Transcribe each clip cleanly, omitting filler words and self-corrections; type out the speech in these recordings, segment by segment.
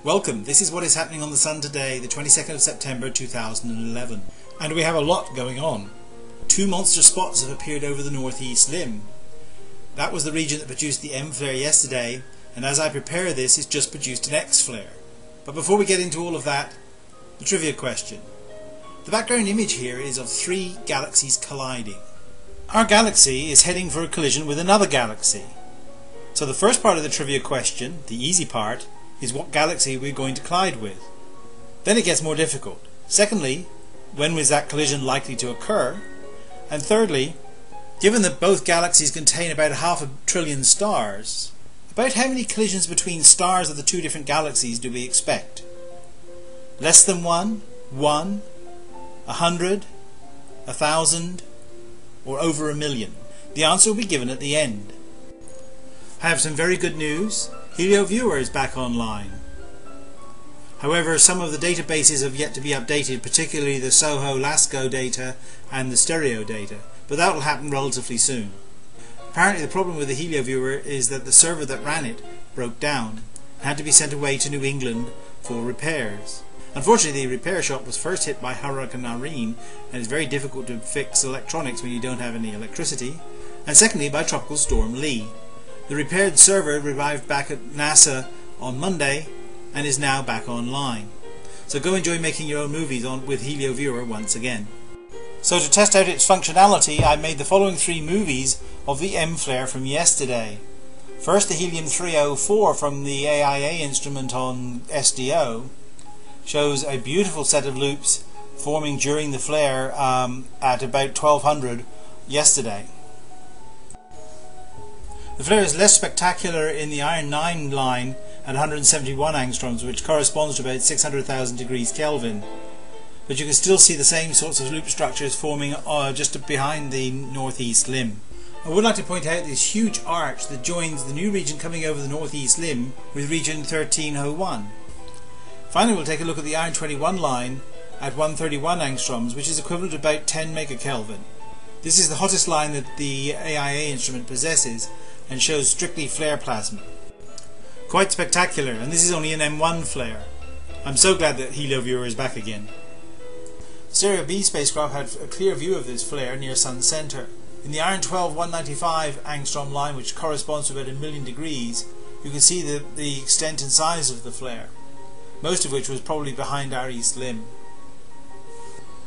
Welcome, this is what is happening on the Sun today, the 22nd of September 2011. And we have a lot going on. Two monster spots have appeared over the northeast limb. That was the region that produced the M flare yesterday, and as I prepare this, it's just produced an X flare. But before we get into all of that, the trivia question. The background image here is of three galaxies colliding. Our galaxy is heading for a collision with another galaxy. So the first part of the trivia question, the easy part, is what galaxy we're going to collide with. Then it gets more difficult. Secondly, when was that collision likely to occur? And thirdly, given that both galaxies contain about 500 billion stars, about how many collisions between stars of the two different galaxies do we expect? Less than one, 100, 1,000, or over 1 million? The answer will be given at the end. I have some very good news. HelioViewer is back online. However, some of the databases have yet to be updated, particularly the Soho LASCO data and the stereo data, but that will happen relatively soon. Apparently the problem with the HelioViewer is that the server that ran it broke down and had to be sent away to New England for repairs. Unfortunately, the repair shop was first hit by Hurricane Irene, and it's very difficult to fix electronics when you don't have any electricity, and secondly by Tropical Storm Lee. The repaired server revived back at NASA on Monday and is now back online. So go enjoy making your own movies with HelioViewer once again. So to test out its functionality, I made the following three movies of the M flare from yesterday. First, the helium-304 from the AIA instrument on SDO shows a beautiful set of loops forming during the flare at about 1200 yesterday. The flare is less spectacular in the Iron 9 line at 171 angstroms, which corresponds to about 600,000 degrees Kelvin. But you can still see the same sorts of loop structures forming just behind the northeast limb. I would like to point out this huge arch that joins the new region coming over the northeast limb with region 1301. Finally, we'll take a look at the Iron 21 line at 131 angstroms, which is equivalent to about 10 megakelvin. This is the hottest line that the AIA instrument possesses and shows strictly flare plasma. Quite spectacular, and this is only an M1 flare. I'm so glad that HelioViewer is back again. Stereo B spacecraft had a clear view of this flare near Sun Center. In the Iron 12 195 angstrom line, which corresponds to about 1 million degrees, you can see the extent and size of the flare, most of which was probably behind our east limb.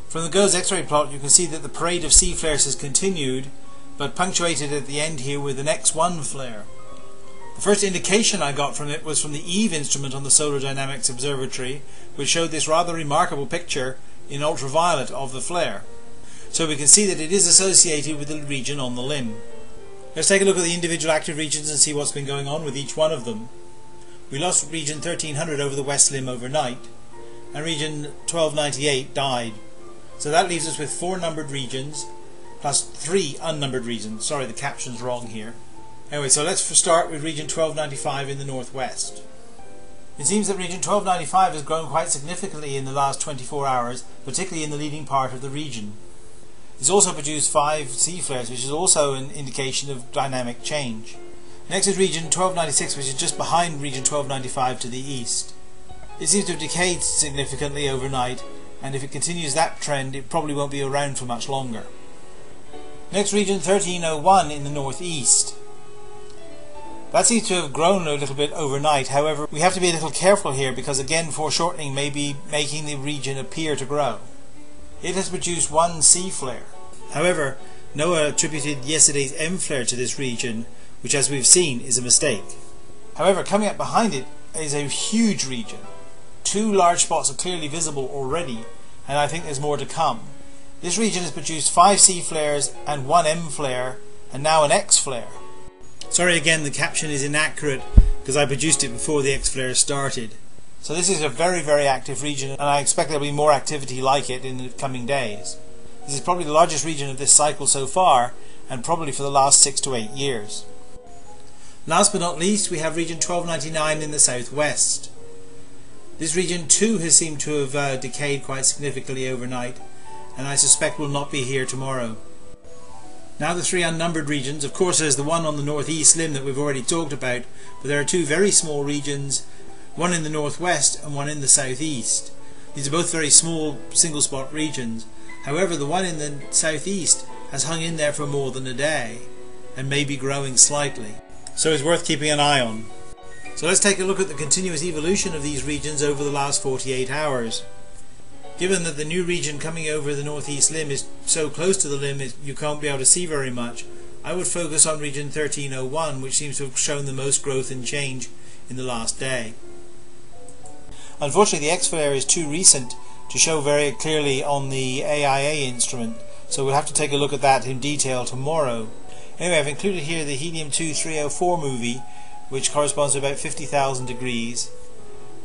From the GOES X-ray plot, you can see that the parade of C flares has continued, but punctuated at the end here with an X1 flare. The first indication I got from it was from the EVE instrument on the Solar Dynamics Observatory, which showed this rather remarkable picture in ultraviolet of the flare. So we can see that it is associated with the region on the limb. Let's take a look at the individual active regions and see what's been going on with each one of them. We lost region 1300 over the west limb overnight, and region 1298 died. So that leaves us with 4 numbered regions plus 3 unnumbered regions. Sorry, the caption's wrong here. Anyway, so let's start with region 1295 in the northwest. It seems that region 1295 has grown quite significantly in the last 24 hours, particularly in the leading part of the region. It's also produced 5 C flares, which is also an indication of dynamic change. Next is region 1296, which is just behind region 1295 to the east. It seems to have decayed significantly overnight, and if it continues that trend, it probably won't be around for much longer. Next, region 1301 in the northeast. That seems to have grown a little bit overnight. However, we have to be a little careful here because again foreshortening may be making the region appear to grow. It has produced 1 C flare. However, NOAA attributed yesterday's M flare to this region, which as we've seen is a mistake. However, coming up behind it is a huge region. 2 large spots are clearly visible already, and I think there's more to come. This region has produced 5 C flares and 1 M flare, and now an X flare. Sorry again, the caption is inaccurate because I produced it before the X flare started. So this is a very, very active region, and I expect there will be more activity like it in the coming days. This is probably the largest region of this cycle so far, and probably for the last 6 to 8 years. Last but not least, we have region 1299 in the southwest. This region too has seemed to have decayed quite significantly overnight, and I suspect will not be here tomorrow. Now the 3 unnumbered regions. Of course there's the one on the northeast limb that we've already talked about, but there are 2 very small regions one in the northwest and one in the southeast. These are both very small single spot regions. However, the one in the southeast has hung in there for more than a day and may be growing slightly, so it's worth keeping an eye on. So let's take a look at the continuous evolution of these regions over the last 48 hours. Given that the new region coming over the northeast limb is so close to the limb you can't be able to see very much, I would focus on region 1301, which seems to have shown the most growth and change in the last day. Unfortunately, the X-flare is too recent to show very clearly on the AIA instrument, so we'll have to take a look at that in detail tomorrow. Anyway, I've included here the helium-2 304 movie, which corresponds to about 50,000 degrees,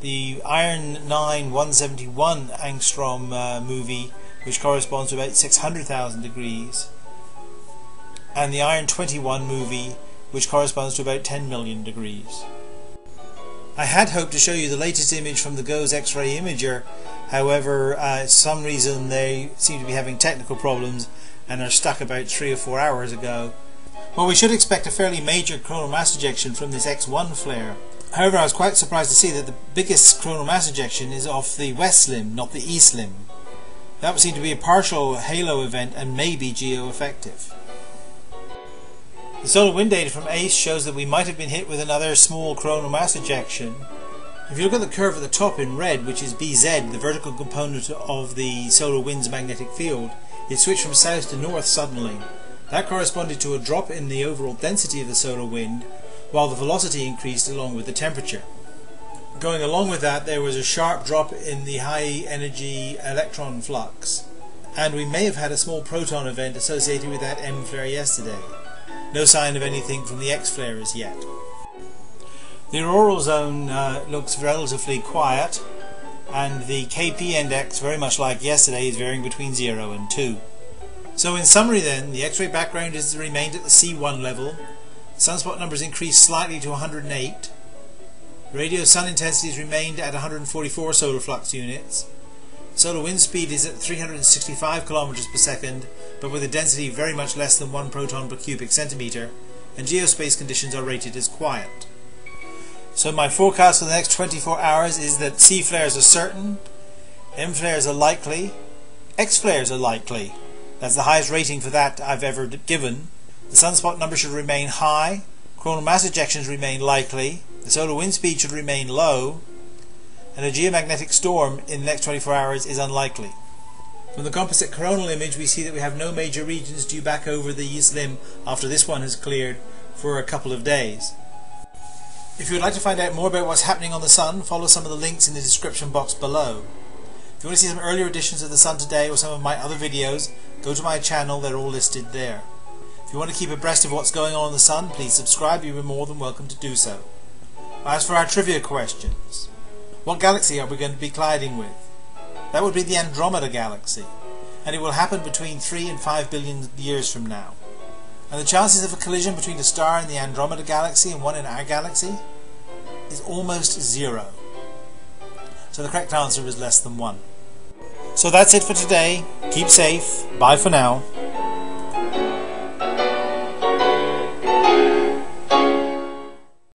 the iron 9 171 angstrom movie, which corresponds to about 600,000 degrees, and the iron 21 movie, which corresponds to about 10 million degrees. I had hoped to show you the latest image from the GOES X-ray imager, however, for some reason they seem to be having technical problems and are stuck about 3 or 4 hours ago. Well, we should expect a fairly major coronal mass ejection from this X1 flare. However, I was quite surprised to see that the biggest coronal mass ejection is off the west limb, not the east limb. That would seem to be a partial halo event and maybe geo-effective. The solar wind data from ACE shows that we might have been hit with another small coronal mass ejection. If you look at the curve at the top in red, which is BZ, the vertical component of the solar wind's magnetic field, it switched from south to north suddenly. That corresponded to a drop in the overall density of the solar wind, while the velocity increased along with the temperature. Going along with that, there was a sharp drop in the high energy electron flux, and we may have had a small proton event associated with that M flare yesterday. No sign of anything from the X flare as yet. The auroral zone looks relatively quiet, and the KP index, very much like yesterday, is varying between 0 and 2. So in summary then, the X-ray background has remained at the C1 level, sunspot numbers increased slightly to 108, radio sun intensities remained at 144 solar flux units, solar wind speed is at 365 km per second, but with a density very much less than 1 proton per cubic centimeter, and geospace conditions are rated as quiet. So my forecast for the next 24 hours is that C flares are certain, M flares are likely, X flares are likely. That's the highest rating for that I've ever given. The sunspot number should remain high, coronal mass ejections remain likely, the solar wind speed should remain low, and a geomagnetic storm in the next 24 hours is unlikely. From the composite coronal image we see that we have no major regions due back over the east limb after this one has cleared for a couple of days. If you would like to find out more about what's happening on the Sun, follow some of the links in the description box below. If you want to see some earlier editions of the Sun Today or some of my other videos, go to my channel, they're all listed there. If you want to keep abreast of what's going on in the Sun, please subscribe, you are more than welcome to do so. As for our trivia questions, what galaxy are we going to be colliding with? That would be the Andromeda Galaxy, and it will happen between 3 and 5 billion years from now. And the chances of a collision between a star in the Andromeda Galaxy and one in our galaxy is almost 0. So the correct answer is less than 1. So that's it for today. Keep safe. Bye for now.